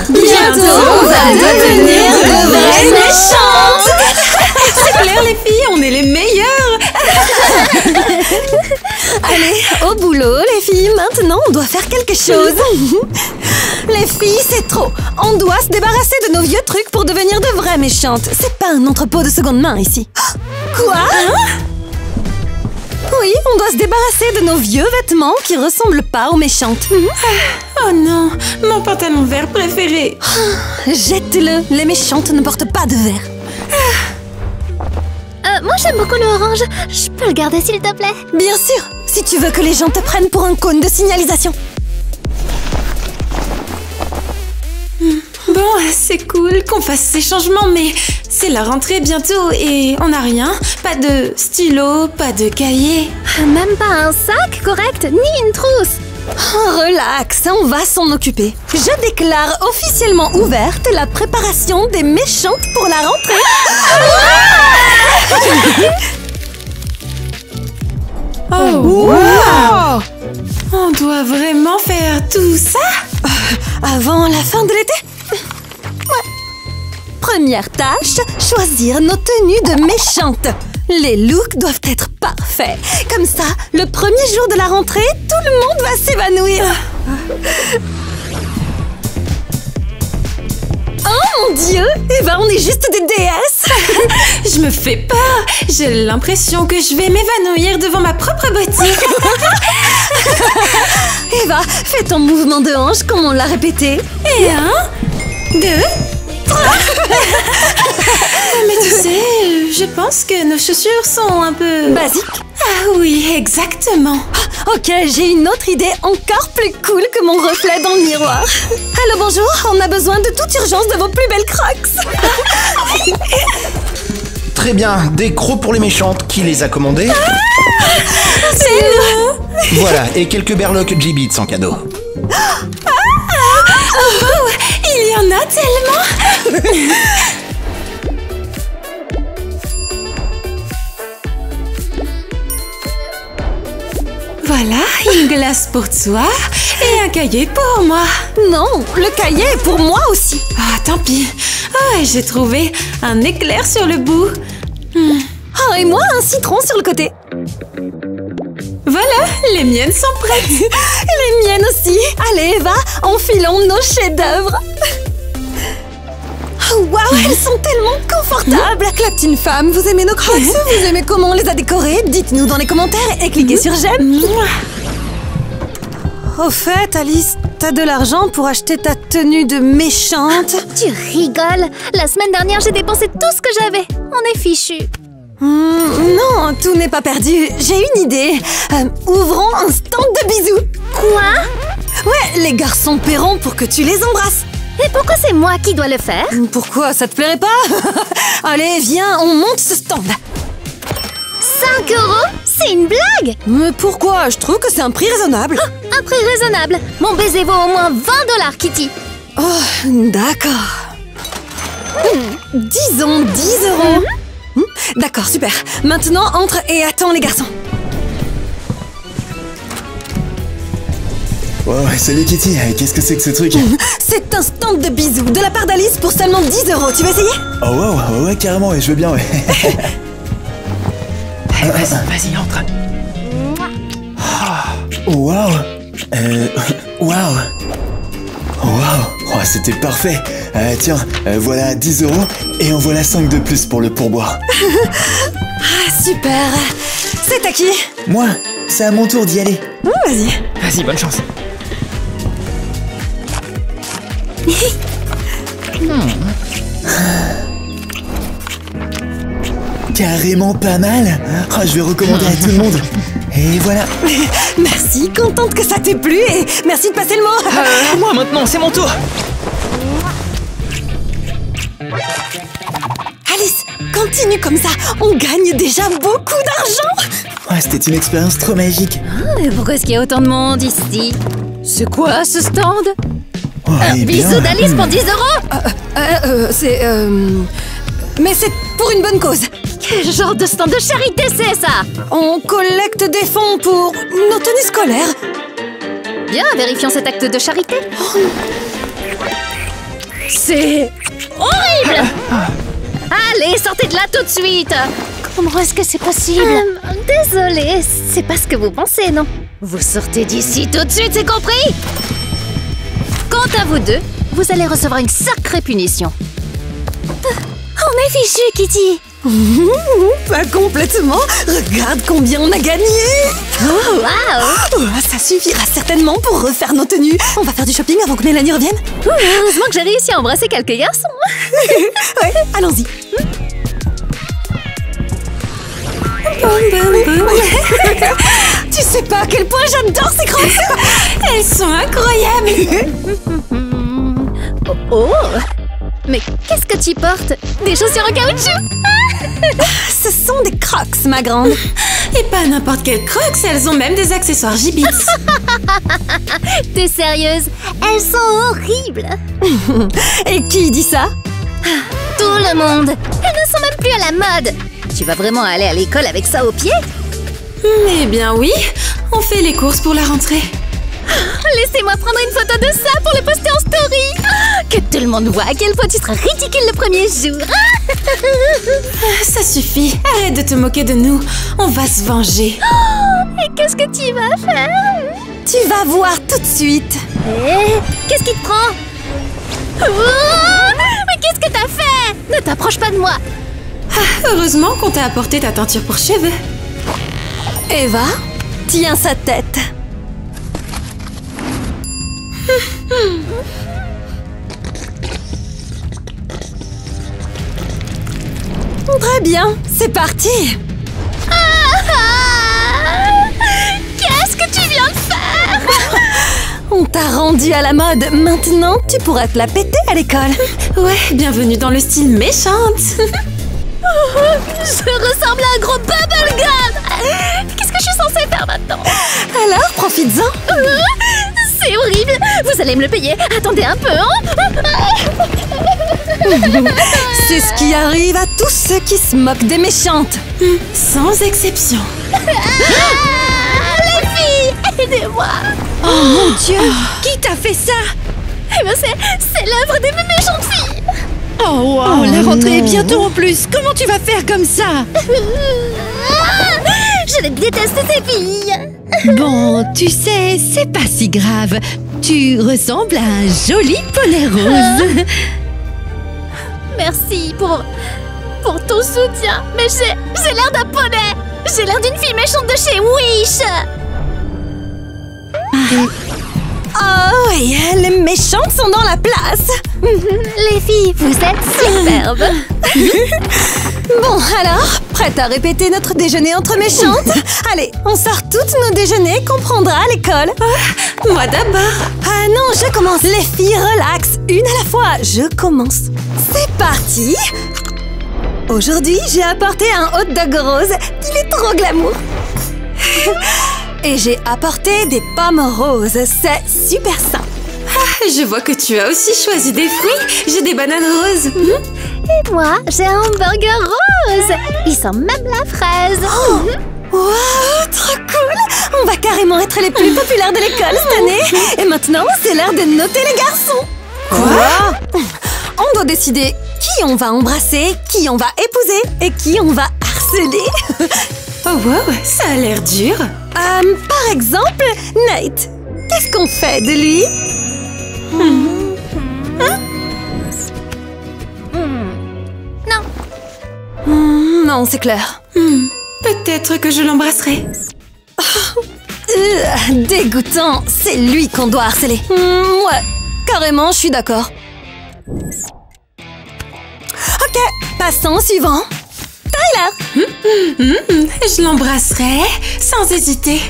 Bientôt, on va devenir de vraies méchantes. C'est clair les filles, on est les meilleures. Allez, au boulot les filles, maintenant on doit faire quelque chose. Les filles, c'est trop. On doit se débarrasser de nos vieux trucs pour devenir de vraies méchantes. C'est pas un entrepôt de seconde main ici. Quoi? Oui, on doit se débarrasser de nos vieux vêtements qui ressemblent pas aux méchantes. Oh non, mon pantalon vert préféré. Jette-le, les méchantes ne portent pas de verre. Moi j'aime beaucoup le orange. Je peux le garder s'il te plaît? Bien sûr, si tu veux que les gens te prennent pour un cône de signalisation. Bon, c'est cool qu'on fasse ces changements, mais c'est la rentrée bientôt et on n'a rien. Pas de stylo, pas de cahier. Même pas un sac correct, ni une trousse. Relax, on va s'en occuper. Je déclare officiellement ouverte la préparation des méchantes pour la rentrée. Oh, wow! On doit vraiment faire tout ça? Avant la fin de l'été? Ouais. Première tâche, choisir nos tenues de méchantes. Les looks doivent être parfaits. Comme ça, le premier jour de la rentrée, tout le monde va s'évanouir. Oh mon Dieu! Eh ben, on est juste des déesses! Je me fais peur. J'ai l'impression que je vais m'évanouir devant ma propre boutique. Eva, fais ton mouvement de hanche comme on l'a répété. Et 1, 2, 3. Mais tu sais, je pense que nos chaussures sont un peu... Basique. Ah oui, exactement. Ok, j'ai une autre idée encore plus cool que mon reflet dans le miroir. Allô, bonjour, on a besoin de toute urgence de vos plus belles crocs. Très bien, des crocs pour les méchantes. Qui les a commandés? C'est nous. Voilà, et quelques berloques G-Beats en cadeau. Oh, il y en a tellement. Voilà, une glace pour toi et un cahier pour moi. Non, le cahier est pour moi aussi. Ah, tant pis. Oh, j'ai trouvé un éclair sur le bout. Oh, et moi, un citron sur le côté. Voilà, les miennes sont prêtes. Les miennes aussi. Allez, Eva, enfilons nos chefs-d'œuvre. Oh, waouh, elles sont tellement confortables. Claptine femme, vous aimez nos crocs? Vous aimez comment on les a décorées? Dites-nous dans les commentaires et cliquez sur j'aime. Au fait, Alice, t'as de l'argent pour acheter ta tenue de méchante? Tu rigoles. La semaine dernière, j'ai dépensé tout ce que j'avais. On est fichus. Non, tout n'est pas perdu. J'ai une idée. Ouvrons un stand de bisous. Quoi? Ouais, les garçons paieront pour que tu les embrasses. Et pourquoi c'est moi qui dois le faire? Pourquoi, ça te plairait pas? Allez, viens, on monte ce stand. 5 €? C'est une blague? Mais pourquoi? Je trouve que c'est un prix raisonnable. Un prix raisonnable. Mon baiser vaut au moins 20 $, Kitty. Oh, d'accord. Disons 10 €. D'accord, super. Maintenant, entre et attends les garçons. Oh, salut Kitty, qu'est-ce que c'est que ce truc? C'est un stand de bisous de la part d'Alice pour seulement 10 €. Tu veux essayer? Oh wow, ouais, carrément, ouais, je veux bien, ouais. Vas-y, entre. Oh wow. Wow. Oh wow, oh, c'était parfait. Tiens, voilà 10 € et en voilà 5 de plus pour le pourboire. Ah, super. C'est à qui? Moi, c'est à mon tour d'y aller. Vas-y. Vas-y, bonne chance. Carrément pas mal. Oh, je vais recommander à tout le monde. Et voilà. Merci, contente que ça t'ait plu et merci de passer le mot. Moi maintenant, c'est mon tour. Alice, continue comme ça. On gagne déjà beaucoup d'argent. Ouais, c'était une expérience trop magique. Mais pourquoi est-ce qu'il y a autant de monde ici? C'est quoi ce stand? Oh, Un eh bien. bisou d'Alice pour 10 €? Mais c'est pour une bonne cause. Quel genre de stand de charité c'est ça? On collecte des fonds pour nos tenues scolaires. Bien, vérifions cet acte de charité. C'est horrible! Allez, sortez de là tout de suite! Comment est-ce que c'est possible? Désolée, c'est pas ce que vous pensez, non? Vous sortez d'ici tout de suite, c'est compris? Quant à vous deux, vous allez recevoir une sacrée punition. On est fichu, Kitty! Pas complètement. Regarde combien on a gagné. Oh, waouh! Ça suffira certainement pour refaire nos tenues. On va faire du shopping avant que Mélanie revienne. Heureusement que j'ai réussi à embrasser quelques garçons. Ouais, allons-y. Tu sais pas à quel point j'adore ces crocs. Elles sont incroyables. Oh! Mais qu'est-ce que tu portes? Des chaussures en caoutchouc? Ce sont des crocs, ma grande. Et pas n'importe quelle crocs, elles ont même des accessoires Jibbitz. T'es sérieuse? Elles sont horribles. Et qui dit ça? Tout le monde. Elles ne sont même plus à la mode. Tu vas vraiment aller à l'école avec ça au pied? Eh bien oui, on fait les courses pour la rentrée. Laissez-moi prendre une photo de ça pour le poster en story. Que tout le monde voit à quel point tu seras ridicule le premier jour. Ça suffit, arrête de te moquer de nous. On va se venger. Et qu'est-ce que tu vas faire? Tu vas voir tout de suite. Qu'est-ce qui te prend? Mais qu'est-ce que t'as fait? Ne t'approche pas de moi. Heureusement qu'on t'a apporté ta teinture pour cheveux. Eva, tiens sa tête. Très bien, c'est parti. Qu'est-ce que tu viens de faire? On t'a rendu à la mode. Maintenant, tu pourras te la péter à l'école. Ouais, bienvenue dans le style méchante. Je ressemble à un gros bubblegum. Qu'est-ce que je suis censée faire maintenant? Alors, profites-en. C'est horrible. Vous allez me le payer. Attendez un peu, hein? C'est ce qui arrive à tous ceux qui se moquent des méchantes. Sans exception. Les filles, aidez-moi. Oh mon Dieu! Qui t'a fait ça? Eh ben c'est l'œuvre des méchantes filles. Oh wow, la rentrée est bientôt en plus. Comment tu vas faire comme ça? Je déteste ces filles. Bon, tu sais, c'est pas si grave. Tu ressembles à un joli poney rose. Merci pour ton soutien. Mais j'ai l'air d'un poney. J'ai l'air d'une fille méchante de chez Wish. Oh oui, les méchantes sont dans la place. Les filles, vous êtes superbes. Bon, alors, prête à répéter notre déjeuner entre méchantes? Allez, on sort toutes nos déjeuners qu'on prendra à l'école. Moi d'abord. Ah non, je commence. Les filles, relax. Une à la fois, je commence. C'est parti. Aujourd'hui, j'ai apporté un hot dog rose. Il est trop glamour. Et j'ai apporté des pommes roses. C'est super sain. Je vois que tu as aussi choisi des fruits. J'ai des bananes roses. Et moi, j'ai un hamburger rose. Il sent même la fraise. Wow, trop cool. On va carrément être les plus populaires de l'école cette année. Et maintenant, c'est l'heure de noter les garçons. Quoi? On doit décider qui on va embrasser, qui on va épouser et qui on va harceler. Oh wow, ça a l'air dur. Par exemple, Nate. Qu'est-ce qu'on fait de lui? Non, c'est clair. Peut-être que je l'embrasserai. Dégoûtant. C'est lui qu'on doit harceler. Ouais, carrément, je suis d'accord. Ok, passons au suivant. Tyler. Je l'embrasserai sans hésiter.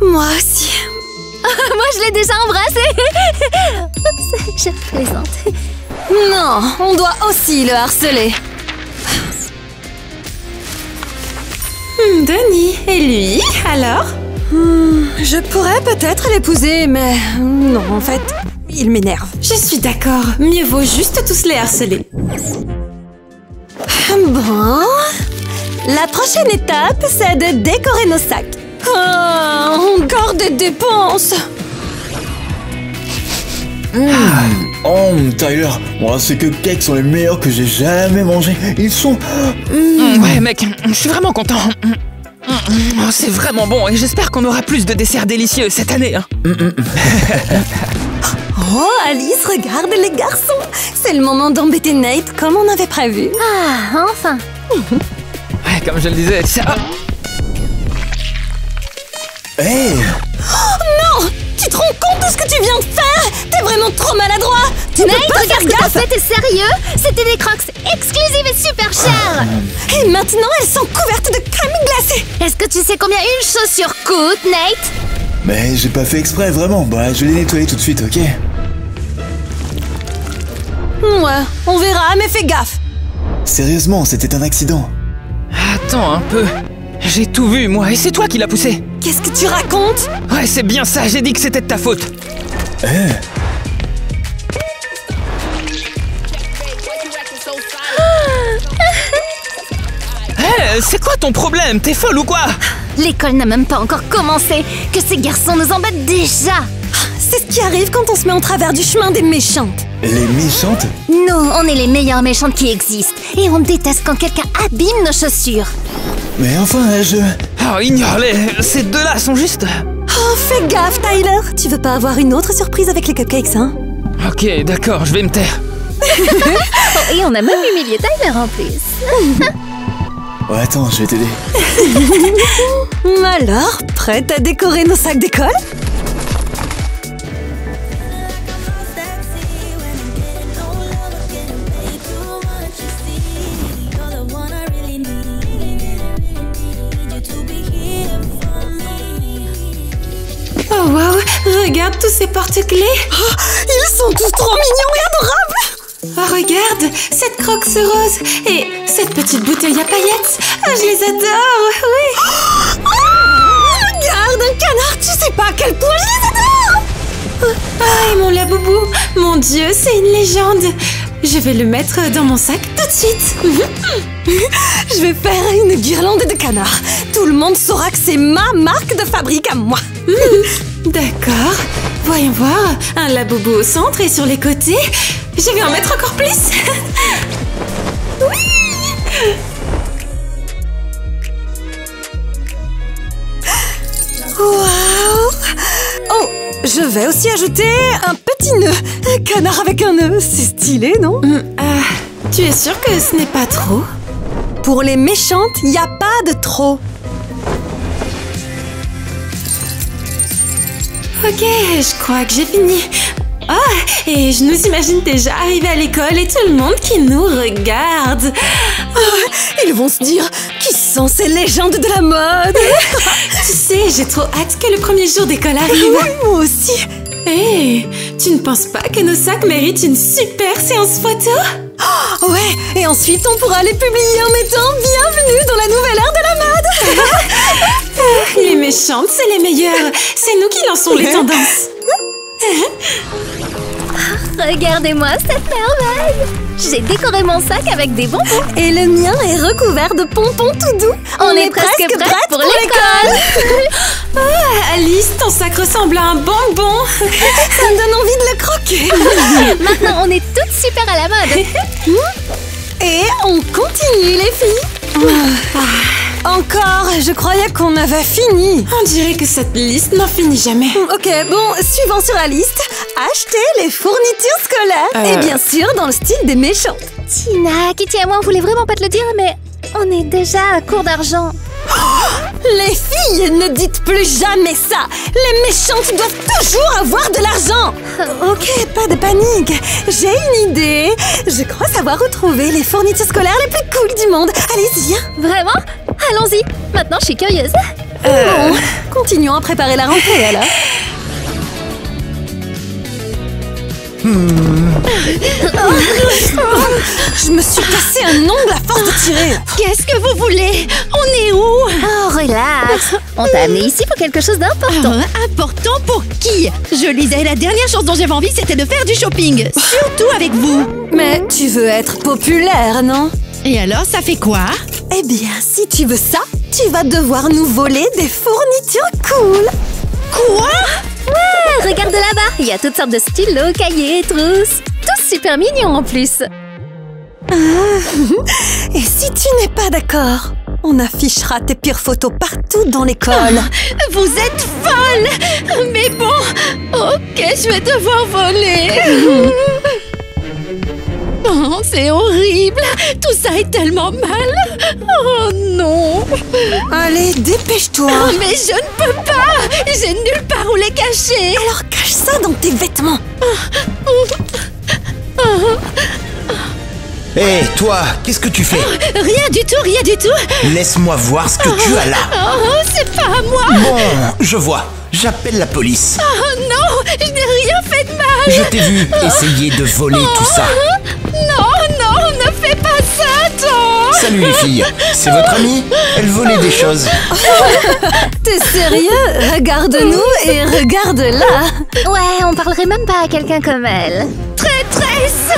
Moi aussi. Moi, je l'ai déjà embrassé. Oups, je plaisante. Non, on doit aussi le harceler. Denis, et lui, alors? Je pourrais peut-être l'épouser, mais non, en fait, il m'énerve. Je suis d'accord, mieux vaut juste tous les harceler. Bon, la prochaine étape, c'est de décorer nos sacs. Encore des dépenses. Oh, Tyler, ces cupcakes sont les meilleurs que j'ai jamais mangés. Ils sont... Ouais, mec, je suis vraiment content. C'est vraiment bon et j'espère qu'on aura plus de desserts délicieux cette année. Hein. Oh, Alice, regarde les garçons. C'est le moment d'embêter Nate comme on avait prévu. Ah, enfin. Ouais, comme je le disais, ça... Hey! Oh non! Tu te rends compte de ce que tu viens de faire? T'es vraiment trop maladroit! Tu Nate, peux pas regarde faire ce que t'as gaffe! fait, t'es sérieux? C'était des crocs exclusives et super chères. Et maintenant, elles sont couvertes de crème glacée! Est-ce que tu sais combien une chaussure coûte, Nate? Mais j'ai pas fait exprès, vraiment. Bah, je vais les nettoyer tout de suite, ok? Ouais, on verra, mais fais gaffe! Sérieusement, c'était un accident. Attends un peu. J'ai tout vu, moi, et c'est toi qui l'as poussé. Qu'est-ce que tu racontes? Ouais, c'est bien ça, j'ai dit que c'était de ta faute. C'est quoi ton problème? T'es folle ou quoi? L'école n'a même pas encore commencé. Que ces garçons nous embêtent déjà. C'est ce qui arrive quand on se met en travers du chemin des méchantes. Les méchantes? Nous, on est les meilleures méchantes qui existent. Et on déteste quand quelqu'un abîme nos chaussures. Mais enfin, Oh, ignore-les, ces deux-là sont juste... Oh, fais gaffe, Tyler! Tu veux pas avoir une autre surprise avec les cupcakes, hein? Ok, d'accord, je vais me taire. Oh, et on a même humilié Tyler en plus. Ouais, attends, je vais t'aider. Alors, prête à décorer nos sacs d'école? Oh wow, regarde tous ces porte-clés. Oh, ils sont tous trop mignons et adorables! Oh regarde, cette croque rose et cette petite bouteille à paillettes. Ah, je les adore, oui. Oh, regarde, un canard, tu sais pas à quel point je les adore! Ah, et mon laboubou, mon Dieu, c'est une légende. Je vais le mettre dans mon sac tout de suite. Je vais faire une guirlande de canards. Tout le monde saura que c'est ma marque de fabrique à moi. D'accord. Voyons voir. Un laboubou au centre et sur les côtés. Je vais en mettre encore plus. Oui. Waouh! Oh, je vais aussi ajouter un petit nœud. Un canard avec un nœud, c'est stylé, non? Tu es sûre que ce n'est pas trop? Pour les méchantes, il n'y a pas de trop. Ok, je crois que j'ai fini. Ah, et je nous imagine déjà arriver à l'école et tout le monde qui nous regarde. Ils vont se dire, qui sont ces légendes de la mode? Tu sais, j'ai trop hâte que le premier jour d'école arrive. Oui, moi aussi. Hé, tu ne penses pas que nos sacs méritent une super séance photo? Oh, ouais, et ensuite on pourra les publier en mettant bienvenue dans la nouvelle ère de la mode. Les méchantes, c'est les meilleures. C'est nous qui lançons les tendances. Regardez-moi cette merveille. J'ai décoré mon sac avec des bonbons. Et le mien est recouvert de pompons tout doux. On est presque prêts pour l'école. Ah, Alice, ton sac ressemble à un bonbon. Ça me donne envie de le croquer. Maintenant, on est toutes super à la mode. Et on continue, les filles. Encore, je croyais qu'on avait fini. On dirait que cette liste n'en finit jamais. Ok, bon, suivant sur la liste, acheter les fournitures scolaires. Et bien sûr, dans le style des méchantes. Tina, Kitty et moi, on voulait vraiment pas te le dire, mais on est déjà à court d'argent. Les filles, ne dites plus jamais ça. Les méchantes doivent toujours avoir de l'argent. Ok, pas de panique. J'ai une idée. Je crois savoir retrouver les fournitures scolaires les plus cool du monde. Allez-y, viens. Vraiment? Allons-y. Maintenant, je suis curieuse. Bon, continuons à préparer la rentrée, alors. Je me suis cassé un ongle à force de tirer. Qu'est-ce que vous voulez? On est où? Oh, relax. On t'a amené ici pour quelque chose d'important. Important pour qui? Je lisais, la dernière chose dont j'avais envie, c'était de faire du shopping. Surtout avec vous. Mais tu veux être populaire, non? Et alors, ça fait quoi? Eh bien, si tu veux ça, tu vas devoir nous voler des fournitures cool. Quoi? Ouais, regarde là-bas. Il y a toutes sortes de stylos, cahiers, trousses. Tous super mignons en plus. Et si tu n'es pas d'accord, on affichera tes pires photos partout dans l'école. Vous êtes folle! Mais bon, ok, je vais devoir voler. Oh, c'est horrible! Tout ça est tellement mal! Oh non! Allez, dépêche-toi. Oh, mais je ne peux pas! J'ai nulle part où les cacher! Alors cache ça dans tes vêtements. Hé, toi, qu'est-ce que tu fais? Rien du tout, rien du tout! Laisse-moi voir ce que tu as là. Oh, c'est pas à moi! Bon, je vois. J'appelle la police. Oh non! Je n'ai rien fait de mal! Je t'ai vu essayer de voler tout ça. Non, non, ne fais pas ça, Tom! Salut les filles, c'est votre amie? Elle volait des choses. T'es sérieux? Regarde-nous et regarde-la. Ouais, on parlerait même pas à quelqu'un comme elle. Traîtresse!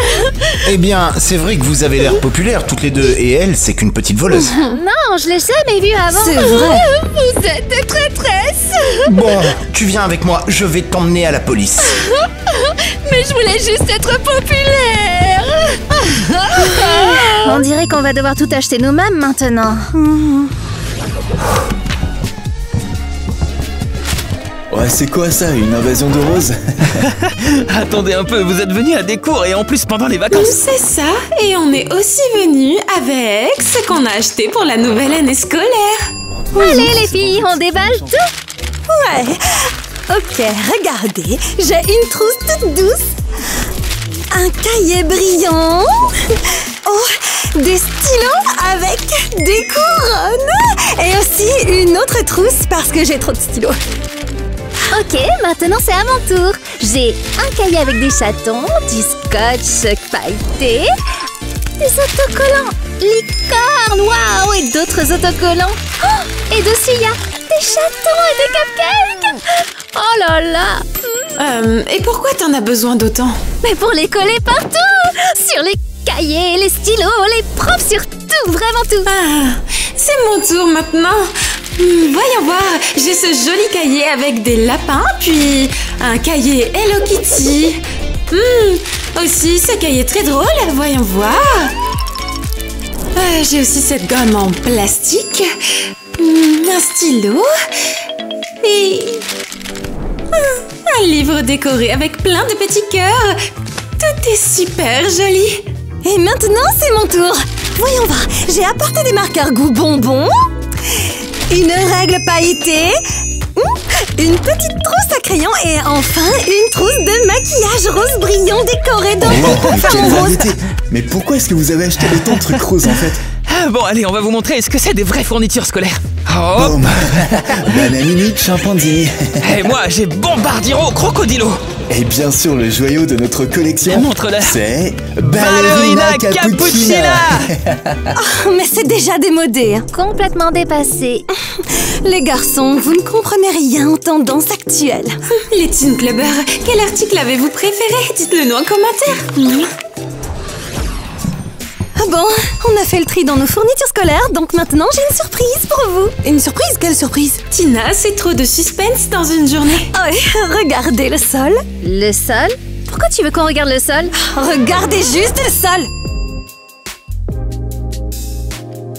Eh bien, c'est vrai que vous avez l'air populaires toutes les deux, et elle, c'est qu'une petite voleuse. Non, je l'ai jamais vue avant. C'est vrai. Vous êtes des traîtresses! Bon, tu viens avec moi, je vais t'emmener à la police. Mais je voulais juste être populaire! On dirait qu'on va devoir tout acheter nous-mêmes maintenant. Ouais, c'est quoi ça, une invasion de roses? Attendez un peu, vous êtes venus à des cours et en plus pendant les vacances. C'est ça, et on est aussi venus avec ce qu'on a acheté pour la nouvelle année scolaire. Allez les filles, on déballe tout. Ouais. Ok, regardez, j'ai une trousse toute douce, un cahier brillant, oh, des stylos avec des couronnes et aussi une autre trousse parce que j'ai trop de stylos. Ok, maintenant c'est à mon tour. J'ai un cahier avec des chatons, du scotch pailleté, des autocollants licorne, waouh, et d'autres autocollants. Oh, et dessus il y a des chatons et des cupcakes. Oh là là. Et pourquoi t'en as besoin d'autant? Mais pour les coller partout, sur les cahiers, les stylos, les profs, sur tout, vraiment tout. Ah, c'est mon tour maintenant. Voyons voir, j'ai ce joli cahier avec des lapins, puis un cahier Hello Kitty. Aussi ce cahier très drôle, voyons voir. J'ai aussi cette gomme en plastique, un stylo et un livre décoré avec plein de petits cœurs. Tout est super joli. Et maintenant, c'est mon tour. Voyons voir, j'ai apporté des marqueurs goût bonbons, une règle pailletée, une petite trousse à crayon et enfin une trousse de maquillage rose brillant décorée d'un beau Mais parfum quelle rose. variété! Mais pourquoi est-ce que vous avez acheté autant de trucs roses en fait? Bon, allez, on va vous montrer ce que c'est des vraies fournitures scolaires. Hop. Boum! Bananini, chimpanzini. Et moi, j'ai Bombardiro Crocodilo. Et bien sûr, le joyau de notre collection, Montre-le. c'est Ballerina Cappuccina. Oh, mais c'est déjà démodé. Hein. Complètement dépassé. Les garçons, vous ne comprenez rien aux tendances actuelles. Les Teen Clubbers, quel article avez-vous préféré? Dites-le nous en commentaire. Bon, on a fait le tri dans nos fournitures scolaires, donc maintenant j'ai une surprise pour vous. Une surprise? Quelle surprise? Tina, c'est trop de suspense dans une journée. Oh, regardez le sol. Le sol? Pourquoi tu veux qu'on regarde le sol? Regardez juste le sol.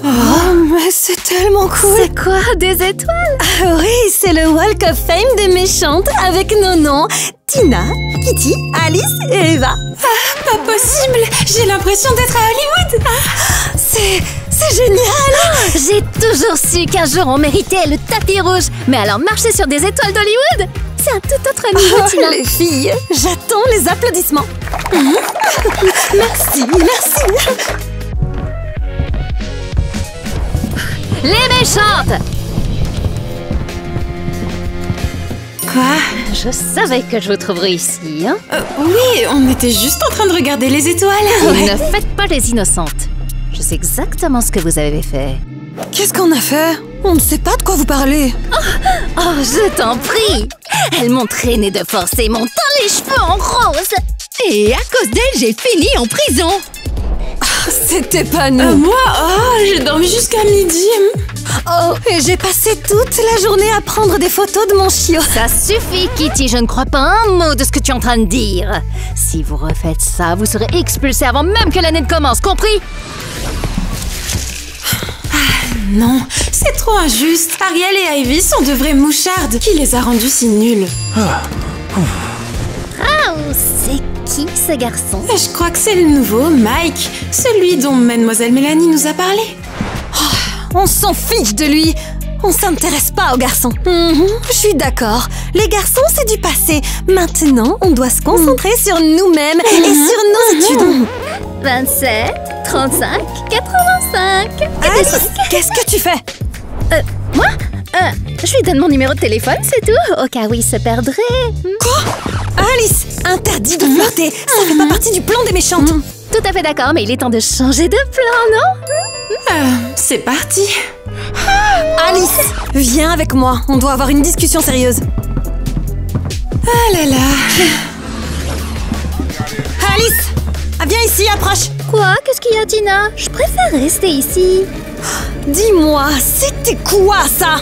Oh, mais c'est tellement cool. C'est quoi? Des étoiles? Ah oui, c'est le Walk of Fame des méchantes avec nos noms Tina, Kitty, Alice et Eva. Pas possible, j'ai l'impression d'être à Hollywood. C'est génial. J'ai toujours su qu'un jour on méritait le tapis rouge. Mais alors marcher sur des étoiles d'Hollywood, c'est un tout autre niveau, Oh, Tina. les filles, j'attends les applaudissements. Merci, merci. Les méchantes! Quoi? Je savais que je vous trouverais ici, hein? Oui, on était juste en train de regarder les étoiles. Ne faites pas les innocentes. Je sais exactement ce que vous avez fait. Qu'est-ce qu'on a fait? On ne sait pas de quoi vous parlez. Oh, je t'en prie! Elles m'ont traîné de force et m'ont teint les cheveux en rose! Et à cause d'elle, j'ai fini en prison. C'était pas nous. Moi, j'ai dormi jusqu'à midi. Oh, et j'ai passé toute la journée à prendre des photos de mon chiot. Ça suffit, Kitty, je ne crois pas un mot de ce que tu es en train de dire. Si vous refaites ça, vous serez expulsés avant même que l'année ne commence, compris? Non, c'est trop injuste. Ariel et Ivy sont de vraies mouchardes. Qui les a rendus si nuls? C'est qui ce garçon? Je crois que c'est le nouveau Mike, celui dont Mademoiselle Mélanie nous a parlé. On s'en fiche de lui. On s'intéresse pas aux garçons. Je suis d'accord. Les garçons, c'est du passé. Maintenant, on doit se concentrer sur nous-mêmes et sur nos études. 27, 35, 85. Alice, qu'est-ce que tu fais? Moi? Je lui donne mon numéro de téléphone, c'est tout. Au cas où il se perdrait. Quoi? Alice, interdit de flirter. Ça fait pas partie du plan des méchantes. Tout à fait d'accord, mais il est temps de changer de plan, non? C'est parti. Alice, viens avec moi. On doit avoir une discussion sérieuse. Ah là là. Alice, viens ici, approche. Quoi? Qu'est-ce qu'il y a, Tina? Je préfère rester ici. Dis-moi, c'était quoi ça?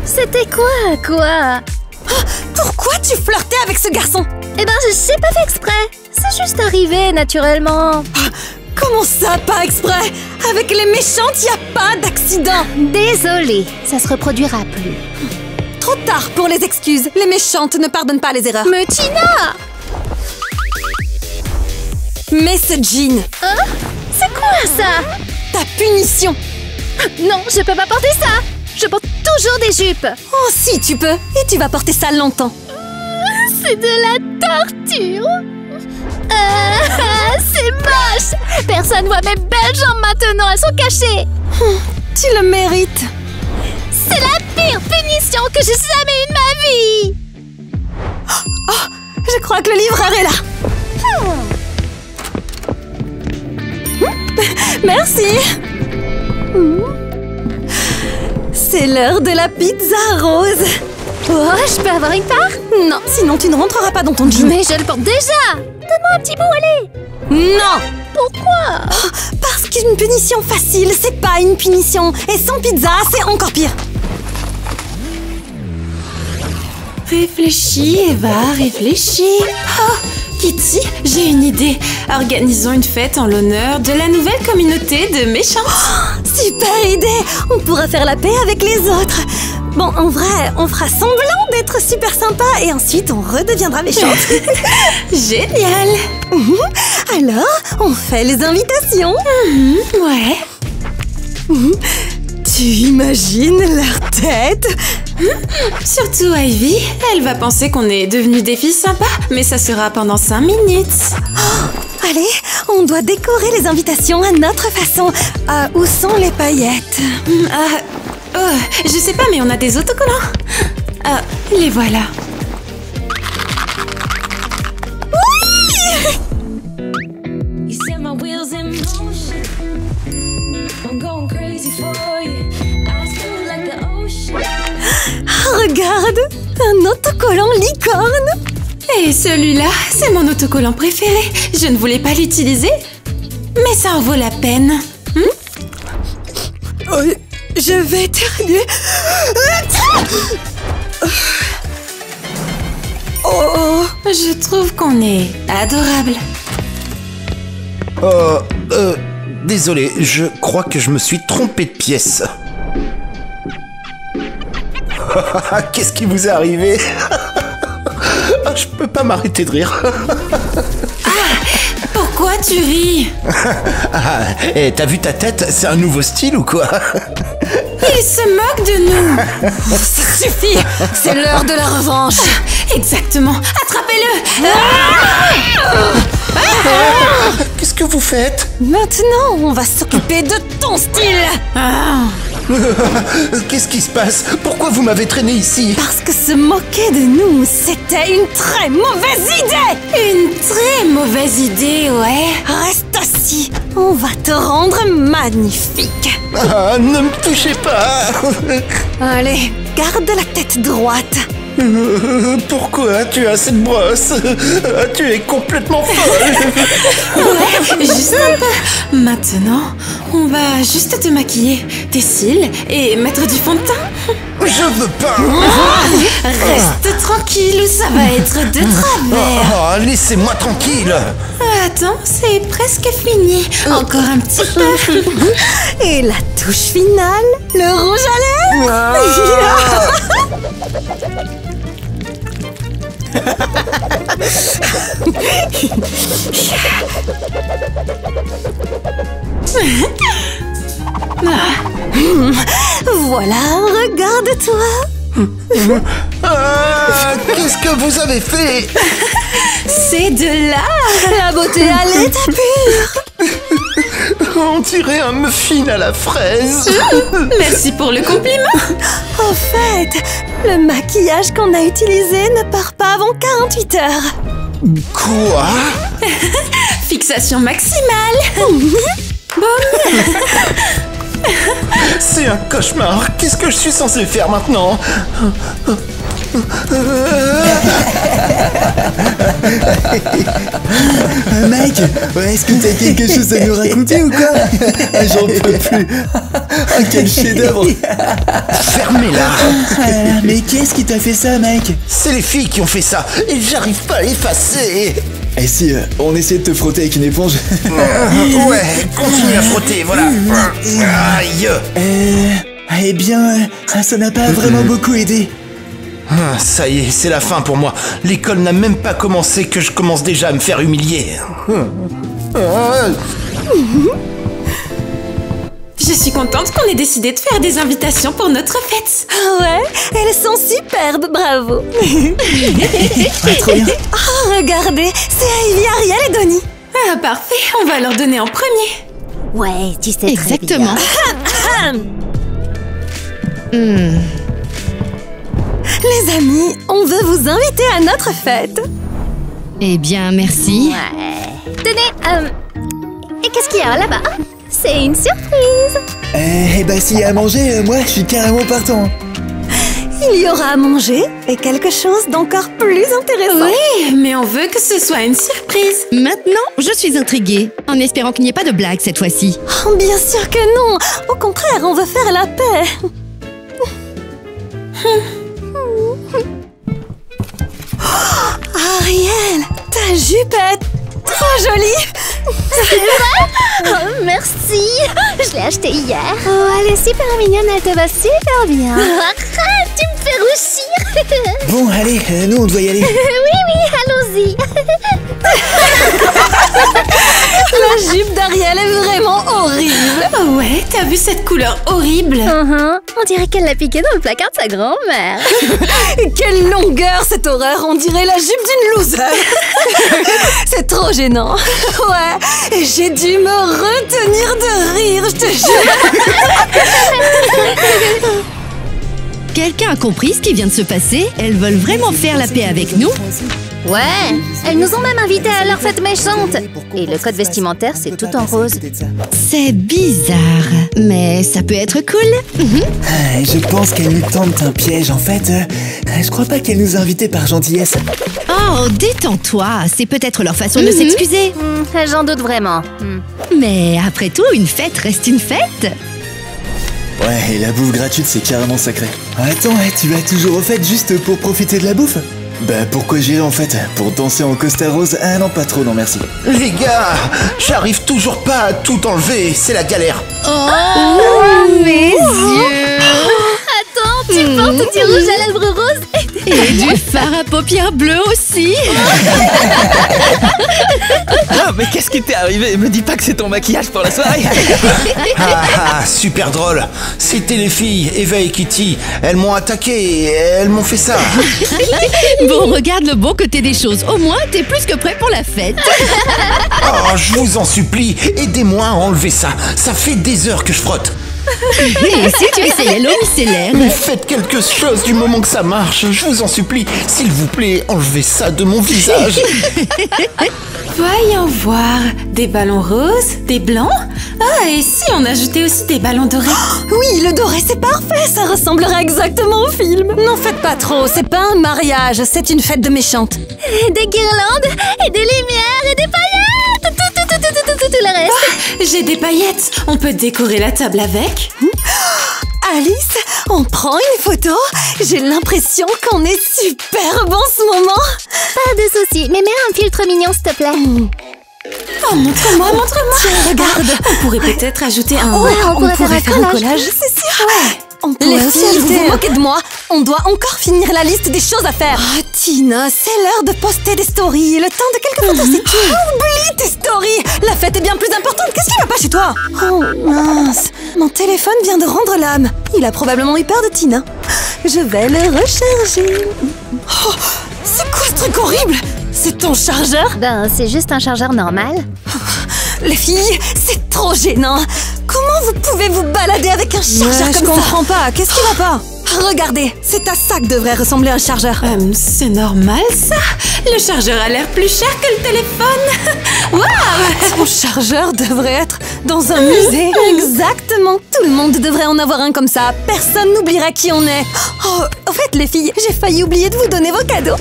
C'était quoi? Pourquoi tu flirtais avec ce garçon? Eh ben, je sais pas fait exprès. C'est juste arrivé, naturellement. Comment ça, pas exprès? Avec les méchantes, y a pas d'accident. Désolée, ça se reproduira plus. Trop tard pour les excuses. Les méchantes ne pardonnent pas les erreurs. Mais Tina! Mets ce jean. Hein? C'est quoi ça? Ta punition. Non, je peux pas porter ça. Je porte toujours des jupes. Oh, si tu peux. Et tu vas porter ça longtemps. C'est de la torture. C'est moche. Personne voit mes belles jambes maintenant, elles sont cachées. Tu le mérites. C'est la pire punition que j'ai jamais eue de ma vie. Oh, je crois que le livreur est là. Merci. C'est l'heure de la pizza rose. Oh, je peux avoir une part? Non, sinon tu ne rentreras pas dans ton jean. Mais je le porte déjà. Donne-moi un petit bout, allez. Non. Pourquoi? Parce qu'une punition facile, c'est pas une punition. Et sans pizza, c'est encore pire. Réfléchis, Eva, réfléchis. Oh, Kitty, j'ai une idée. Organisons une fête en l'honneur de la nouvelle communauté de méchantes. Oh, super idée. On pourra faire la paix avec les autres. Bon, en vrai, on fera semblant d'être super sympa et ensuite on redeviendra méchante. Génial. Alors, on fait les invitations. Ouais. Tu imagines leur tête? Surtout Ivy, elle va penser qu'on est devenues des filles sympas, mais ça sera pendant 5 minutes. Allez, on doit décorer les invitations à notre façon. Où sont les paillettes? Je sais pas, mais on a des autocollants. Les voilà. Regarde, un autocollant licorne. Et celui-là, c'est mon autocollant préféré. Je ne voulais pas l'utiliser, mais ça en vaut la peine. Je vais éternuer. Je trouve qu'on est adorable. Désolé, je crois que je me suis trompé de pièce. Qu'est-ce qui vous est arrivé? Je peux pas m'arrêter de rire. Pourquoi tu ris? Et t'as vu ta tête? C'est un nouveau style ou quoi? Il se moque de nous. Ça suffit. C'est l'heure de la revanche. Exactement. Attrapez-le. Qu'est-ce que vous faites? Maintenant, on va s'occuper de ton style. Qu'est-ce qui se passe? Pourquoi vous m'avez traîné ici? Parce que se moquer de nous, c'était une très mauvaise idée. Une très mauvaise idée, ouais. Reste assis. On va te rendre magnifique. Ne me touchez pas. Allez, garde la tête droite. Pourquoi tu as cette brosse? Tu es complètement folle. Ouais, juste un peu. Maintenant, on va juste te maquiller tes cils et mettre du fond de teint. Je veux pas. Reste tranquille ou ça va être de travers. Oh, laissez-moi tranquille. Attends, c'est presque fini. Encore un petit peu. Et la touche finale, le rouge à lèvres. Voilà, regarde-toi. Qu'est-ce que vous avez fait? C'est de l'art. La beauté à l'état pur. On dirait un muffin à la fraise. Merci pour le compliment. En fait, le maquillage qu'on a utilisé ne part pas avant 48 heures. Quoi? Fixation maximale. C'est un cauchemar. Qu'est-ce que je suis censé faire maintenant? Mike, est-ce que t'as quelque chose à nous raconter ou quoi? J'en peux plus. Quel chef-d'œuvre. Fermez-la. Mais qu'est-ce qui t'a fait ça, Mike? C'est les filles qui ont fait ça et j'arrive pas à l'effacer. Et si on essayait de te frotter avec une éponge? Ouais, continue à frotter, voilà. Aïe. Eh bien, ça n'a pas vraiment beaucoup aidé. Ça y est, c'est la fin pour moi. L'école n'a même pas commencé que je commence déjà à me faire humilier. Je suis contente qu'on ait décidé de faire des invitations pour notre fête. Ouais, elles sont superbes, bravo. Trop bien. Oh, regardez, c'est Ivy, Ariel et Donnie. Ah, parfait, on va leur donner en premier. Ouais, tu sais Exactement. Les amis, on veut vous inviter à notre fête. Eh bien, merci. Tenez, et qu'est-ce qu'il y a là-bas? C'est une surprise. Eh ben, s'il y a à manger, moi, je suis carrément partant. Il y aura à manger et quelque chose d'encore plus intéressant. Oui, mais on veut que ce soit une surprise. Maintenant, je suis intriguée, en espérant qu'il n'y ait pas de blague cette fois-ci. Oh, bien sûr que non. Au contraire, on veut faire la paix. Oh, Ariel, ta jupe est trop jolie. Oh, merci. Je l'ai achetée hier. Oh, elle est super mignonne, elle te va super bien. Arrête, tu me fais rougir. Bon, allez, nous, on doit y aller. Oui, allons-y. La jupe d'Ariel est vraiment horrible. Oh ouais, t'as vu cette couleur horrible? On dirait qu'elle l'a piquée dans le placard de sa grand-mère. Quelle longueur cette horreur. On dirait la jupe d'une loser. C'est trop gênant. Ouais, et j'ai dû me retenir de rire, je te jure. Quelqu'un a compris ce qui vient de se passer? Elles veulent vraiment faire la paix avec nous? Ouais, elles nous ont même invités à leur fête méchante. Et le code vestimentaire, c'est tout en rose. C'est bizarre, mais ça peut être cool. Je pense qu'elle nous tente un piège, en fait. Je crois pas qu'elle nous a invités par gentillesse. Oh, détends-toi, c'est peut-être leur façon de s'excuser. J'en doute vraiment. Mais après tout, une fête reste une fête. Ouais, et la bouffe gratuite, c'est carrément sacré. Attends, tu vas toujours aux fêtes juste pour profiter de la bouffe? Bah pourquoi j'irai en fait? Pour danser en costard rose? Ah non, pas trop, non merci. Les gars, j'arrive toujours pas à tout enlever, c'est la galère. Oh, mes yeux. Attends, tu portes du rouge à lèvres rose? Et du fard à paupières bleues aussi. Ah, mais qu'est-ce qui t'est arrivé? Me dis pas que c'est ton maquillage pour la soirée. Super drôle. C'était les filles, Eva et Kitty. Elles m'ont attaqué et elles m'ont fait ça. Bon, regarde le bon côté des choses. Au moins, t'es plus que prêt pour la fête. Oh, je vous en supplie, aidez-moi à enlever ça. Ça fait des heures que je frotte. Et si tu essayais l'eau micellaire? Mais faites quelque chose du moment que ça marche, je vous en supplie. S'il vous plaît, enlevez ça de mon visage. Voyons voir. Des ballons roses, des blancs. Ah, et si on ajoutait aussi des ballons dorés? Oui, le doré, c'est parfait. Ça ressemblera exactement au film. N'en faites pas trop, c'est pas un mariage, c'est une fête de méchantes. Des guirlandes, et des lumières, et des paillettes. Tout le reste. J'ai des paillettes. On peut décorer la table avec? Alice, on prend une photo? J'ai l'impression qu'on est super bon ce moment. Pas de soucis, mais mets un filtre mignon, s'il te plaît. Oh, montre-moi, montre-moi. Tiens, regarde. On pourrait peut-être ajouter un... Ouais, on pourrait faire un collage. c'est sûr. On pourrait Les aussi filles, vous vous moquez de moi. On doit encore finir la liste des choses à faire. Ah, Tina, c'est l'heure de poster des stories. Le temps de quelques photos, c'est tout. Oublie tes stories. La fête est bien plus importante. Qu'est-ce qui va pas chez toi? Oh, mince. Mon téléphone vient de rendre l'âme. Il a probablement eu peur de Tina. Je vais le recharger. Oh, c'est quoi ce truc horrible? C'est ton chargeur? Ben, c'est juste un chargeur normal. Les filles, c'est trop gênant. Comment vous pouvez vous balader avec un chargeur comme ça? Je comprends pas. Qu'est-ce qui va pas? Regardez, c'est à ça que devrait ressembler un chargeur. C'est normal, ça. Le chargeur a l'air plus cher que le téléphone. Waouh! Ton chargeur devrait être dans un musée. Exactement. Tout le monde devrait en avoir un comme ça. Personne n'oubliera qui on est. Oh, en fait, les filles, j'ai failli oublier de vous donner vos cadeaux.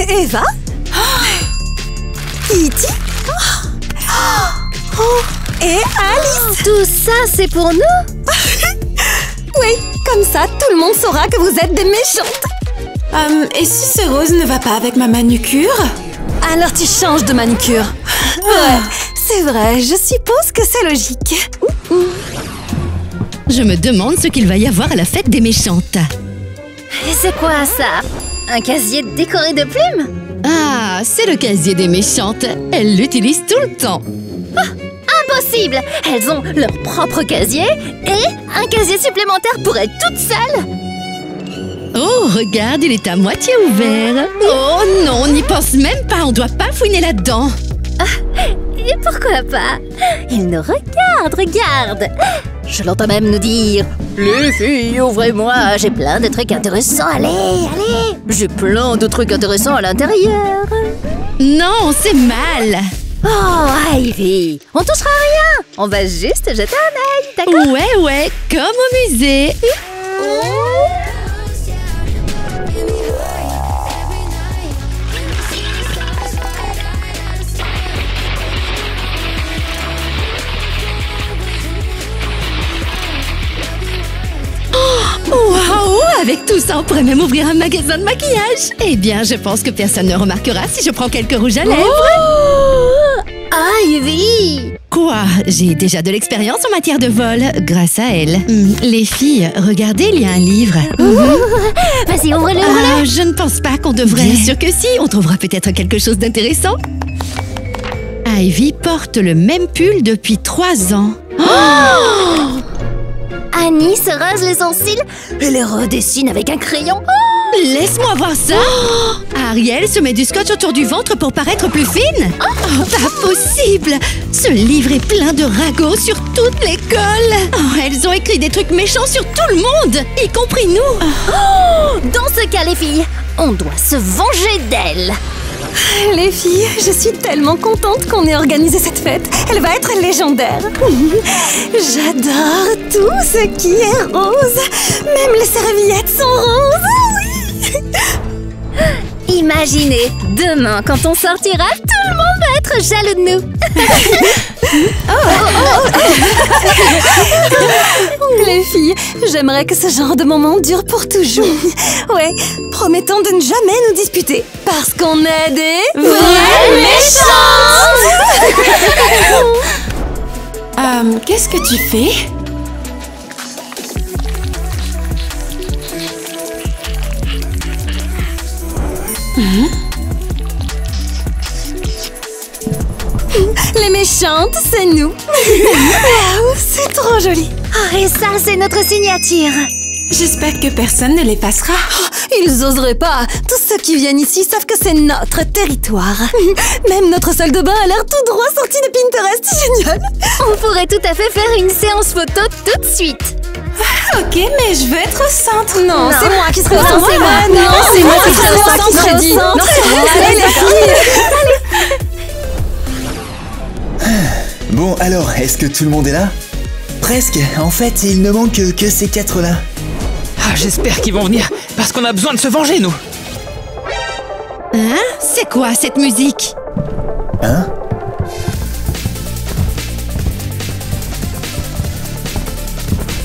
Eva? Kitty? Et Alice? Tout ça, c'est pour nous? Oui, comme ça, tout le monde saura que vous êtes des méchantes. Et si ce rose ne va pas avec ma manucure? Alors tu changes de manucure. Ouais, c'est vrai, je suppose que c'est logique. Je me demande ce qu'il va y avoir à la fête des méchantes. Et c'est quoi ça? Un casier décoré de plumes? Ah, c'est le casier des méchantes. Elles l'utilisent tout le temps. Impossible! Elles ont leur propre casier et un casier supplémentaire pour être toutes seules. Oh, regarde, il est à moitié ouvert. Oh non, on n'y pense même pas. On doit pas fouiner là-dedans. Et pourquoi pas? Il nous regarde. Je l'entends même nous dire: les filles, ouvrez-moi, j'ai plein de trucs intéressants, allez. J'ai plein de trucs intéressants à l'intérieur. Non, c'est mal. Oh, Ivy, on touchera à rien. On va juste jeter un œil, d'accord? Ouais, comme au musée. Waouh! Avec tout ça, on pourrait même ouvrir un magasin de maquillage. Eh bien, je pense que personne ne remarquera si je prends quelques rouges à lèvres. Oh, Ivy! Quoi? J'ai déjà de l'expérience en matière de vol, grâce à elle. Les filles, regardez, il y a un livre. Vas-y, ouvre-le. Je ne pense pas qu'on devrait. Bien sûr que si, on trouvera peut-être quelque chose d'intéressant. Ivy porte le même pull depuis 3 ans. Annie se rase les sourcils et les redessine avec un crayon. Laisse-moi voir ça. Ariel se met du scotch autour du ventre pour paraître plus fine. Oh, pas possible. Ce livre est plein de ragots sur toute l'école. Oh, elles ont écrit des trucs méchants sur tout le monde, y compris nous. Dans ce cas, les filles, on doit se venger d'elles. Les filles, je suis tellement contente qu'on ait organisé cette fête. Elle va être légendaire. J'adore tout ce qui est rose. Même les serviettes sont roses. Imaginez, demain, quand on sortira, tout le monde va être jaloux de nous. Les filles, j'aimerais que ce genre de moment dure pour toujours. Ouais, promettons de ne jamais nous disputer. Parce qu'on est des... vraies méchantes. Qu'est-ce que tu fais? Les méchantes, c'est nous. Waouh, c'est trop joli. Oh, et ça, c'est notre signature. J'espère que personne ne les passera. Ils oseraient pas. Tous ceux qui viennent ici savent que c'est notre territoire. Même notre salle de bain a l'air tout droit sortie de Pinterest. Génial. On pourrait tout à fait faire une séance photo tout de suite. Ok, mais je veux être au centre. Non, c'est moi qui serai au Non, centre. c'est moi. Non, c'est moi qui serai au Non, centre. c'est Freddy. moi. Non, Non, c'est moi. c'est moi. Allez, les filles. Bon, alors, est-ce que tout le monde est là? Presque. En fait, il ne manque que ces 4-là. Ah, j'espère qu'ils vont venir, parce qu'on a besoin de se venger, nous. Hein? C'est quoi cette musique? Hein?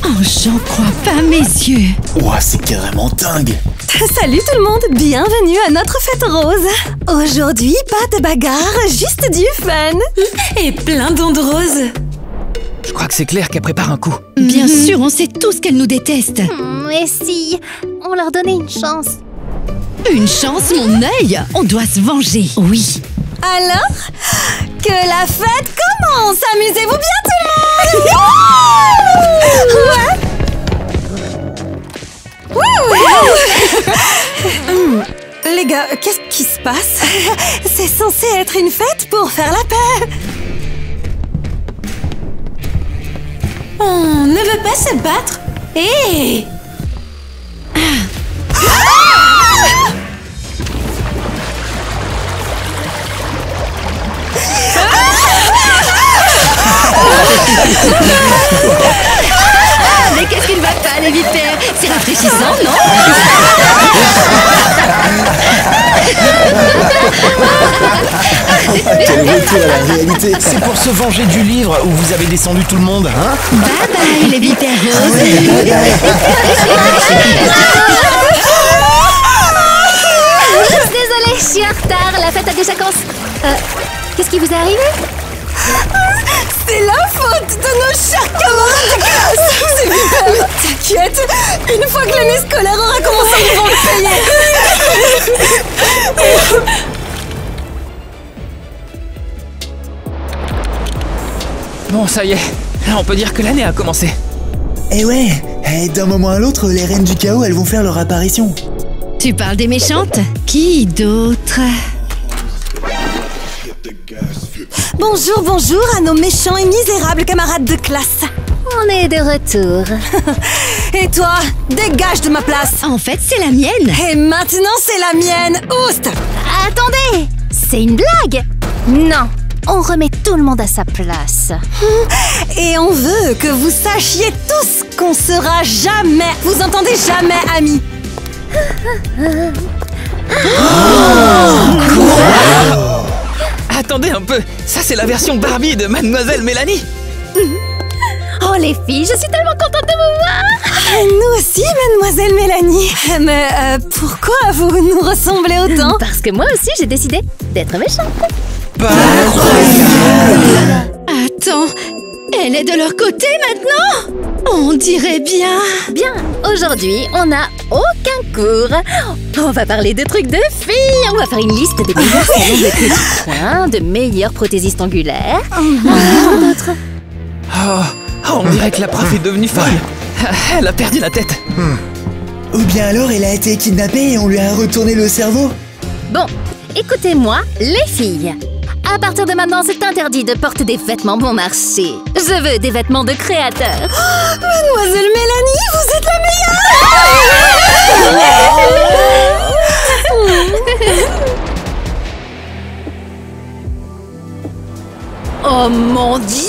Oh, j'en crois pas mes yeux. Ouah, c'est carrément dingue. Salut tout le monde, bienvenue à notre fête rose. Aujourd'hui, pas de bagarre, juste du fun. Et plein d'ondes roses. Je crois que c'est Claire qui prépare un coup. Bien sûr, on sait tous qu'elle nous déteste. Mais si, on leur donnait une chance. Une chance, mon œil. On doit se venger. Oui. Alors, que la fête commence. Amusez-vous bien tout le monde. Ouais. Les gars, qu'est-ce qui se passe? C'est censé être une fête pour faire la paix. On ne veut pas se battre. Hé! Mais qu'est-ce qu'il va pas, les vipères? C'est rafraîchissant, non? Quel retour à la réalité. C'est pour se venger du livre où vous avez descendu tout le monde, hein? Bye bye, les vipères roses. Désolée, je suis en retard. La fête a déjà commencé. Qu'est-ce qui vous est arrivé? C'est la faute de nos chers camarades de classe. C'est super. T'inquiète, une fois que l'année scolaire aura commencé, ils vont le payer. Bon, ça y est. Là, on peut dire que l'année a commencé. Eh ouais, d'un moment à l'autre, les reines du chaos, elles vont faire leur apparition. Tu parles des méchantes? Qui d'autre? Bonjour, bonjour à nos méchants et misérables camarades de classe. On est de retour. Et toi, dégage de ma place. En fait, c'est la mienne. Et maintenant, c'est la mienne. Oust. Attendez, c'est une blague? Non, on remet tout le monde à sa place. Et on veut que vous sachiez tous qu'on sera jamais, vous entendez, jamais amis. Attendez un peu, ça c'est la version Barbie de Mademoiselle Mélanie. Oh les filles, je suis tellement contente de vous voir. Nous aussi, Mademoiselle Mélanie. Mais pourquoi vous nous ressemblez autant? Parce que moi aussi j'ai décidé d'être méchante. Attends, elle est de leur côté maintenant? On dirait bien. Bien, aujourd'hui on n'a aucun cours. On va parler de trucs de filles. On va faire une liste des meilleurs salons de petits coins, de meilleurs prothésistes angulaires. D'autres. Oh, on dirait que la prof est devenue folle. Elle a perdu la tête. Ou bien alors, elle a été kidnappée et on lui a retourné le cerveau. Bon, écoutez-moi, les filles. À partir de maintenant, c'est interdit de porter des vêtements bon marché. Je veux des vêtements de créateurs. Mademoiselle Mélanie, vous êtes la meilleure. Oh mon Dieu!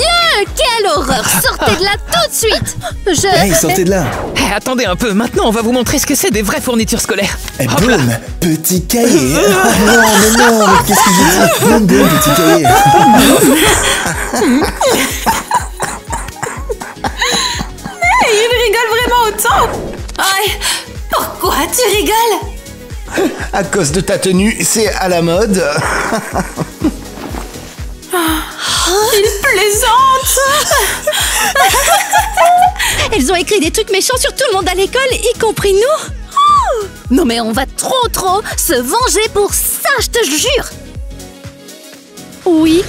Quelle horreur! Sortez de là tout de suite! Hey, sortez de là. Eh, attendez un peu, maintenant on va vous montrer ce que c'est des vraies fournitures scolaires. Et Hop là. boum, petit cahier. Oh non, mais qu'est-ce que j'ai dit? Boum, boum, petit cahier. Il rigole vraiment autant. Aïe, pourquoi tu rigoles? À cause de ta tenue, c'est à la mode. Il plaisante. Elles ont écrit des trucs méchants sur tout le monde à l'école, y compris nous. Non mais on va trop se venger pour ça, je te jure! Oui.